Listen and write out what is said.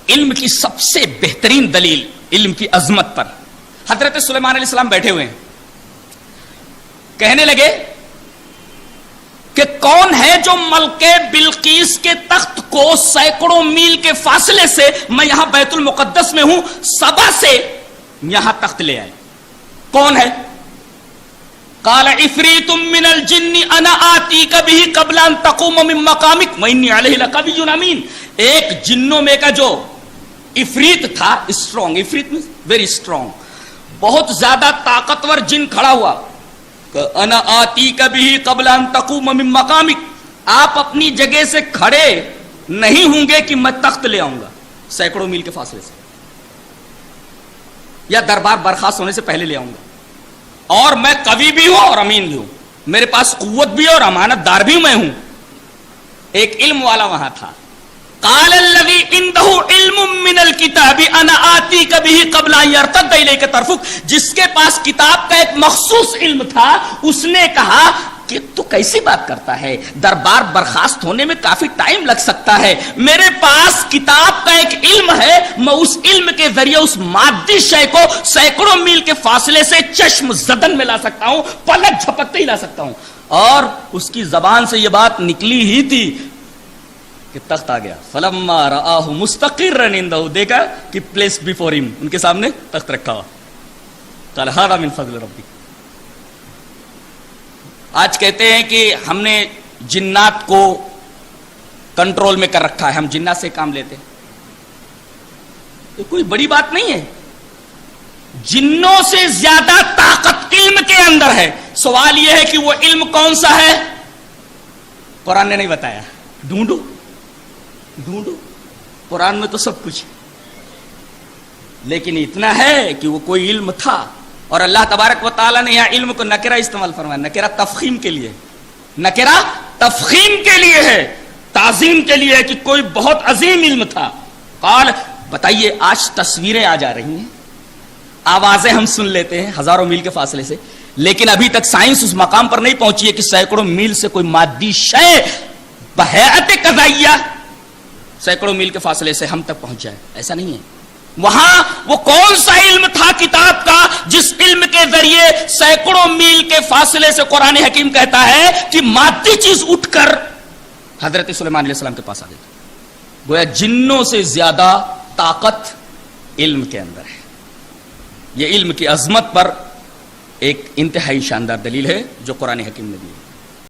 علم کی سب سے بہترین دلیل علم کی عظمت پر حضرت سلیمان علیہ السلام بیٹھے ہوئے ہیں. کہنے لگے کہ کون ہے جو ملکہ بلقیس کے تخت کو سینکڑوں میل کے فاصلے سے، میں یہاں بیت المقدس میں ہوں، سبا سے یہاں تخت لے آئے؟ کون ہے؟ قال عفریت من الجن انا آتیک بہ قبل ان تقوم من مقامک وانی علیہ لقوی امین. ایک جنوں میں کا جو عفریت تھا، اسٹرانگ، عفریت میں ویری اسٹرانگ، بہت زیادہ طاقتور جن کھڑا ہوا کہ انا آتیک بہ قبل ان تقوم من مقامک، آپ اپنی جگہ سے کھڑے نہیں ہوں گے کہ میں تخت لے آؤں گا سینکڑوں میل کے فاصلے سے، یا دربار برخاست ہونے سے پہلے لے آؤں گا، اور میں قوی بھی ہوں اور امین بھی ہوں، میرے پاس قوت بھی ہے اور امانت دار بھی میں ہوں. ایک علم والا وہاں تھا. قال الذي عنده علم من الكتاب انا آتيك به قبل ان يرتد اليك طرفك. جس کے پاس کتاب کا ایک مخصوص علم تھا، اس نے کہا کہ تو کیسی بات کرتا ہے، دربار برخاست ہونے میں کافی ٹائم لگ سکتا ہے، میرے پاس کتاب کا ایک علم ہے، میں اس علم کے ذریعے اس مادی شے کو سینکڑوں میل کے فاصلے سے چشم زدن میں لا سکتا ہوں، پلک جھپکتے ہی لا سکتا ہوں. اور اس کی زبان سے یہ بات نکلی ہی تھی کہ تخت آ گیا. فلما رآہ مستقرا عنده، دیکھا کہ پلیس بیفور ہم، ان کے سامنے تخت رکھا ہوا. قال ھذا من فضل ربی. آج کہتے ہیں کہ ہم نے جنات کو کنٹرول میں کر رکھا ہے، ہم جنات سے کام لیتے ہیں. یہ کوئی بڑی بات نہیں ہے. جنوں سے زیادہ طاقت علم کے اندر ہے. سوال یہ ہے کہ وہ علم کون سا ہے؟ قرآن نے نہیں بتایا. ڈھونڈو ڈھونڈو، قرآن میں تو سب کچھ ہے، لیکن اتنا ہے کہ وہ کوئی علم تھا. اور اللہ تبارک و تعالیٰ نے یہاں علم کو نکرہ استعمال فرمایا. نکرہ تفخیم کے لیے، نکرہ تفخیم کے لیے ہے، تعظیم کے لیے ہے کہ کوئی بہت عظیم علم تھا. قال، بتائیے آج تصویریں آ جا رہی ہیں، آوازیں ہم سن لیتے ہیں ہزاروں میل کے فاصلے سے، لیکن ابھی تک سائنس اس مقام پر نہیں پہنچی ہے کہ سینکڑوں میل سے کوئی مادی شے بہیئت قضائیہ سینکڑوں میل کے فاصلے سے ہم تک پہنچ جائے. ایسا نہیں ہے. وہاں وہ کون سا علم تھا کتاب کا جس علم کے ذریعے سینکڑوں میل کے فاصلے سے قرآن حکیم کہتا ہے کہ مادی چیز اٹھ کر حضرت سلیمان علیہ السلام کے پاس آ گئی. گویا جنوں سے زیادہ طاقت علم کے اندر ہے. یہ علم کی عظمت پر ایک انتہائی شاندار دلیل ہے جو قرآن حکیم نے دی.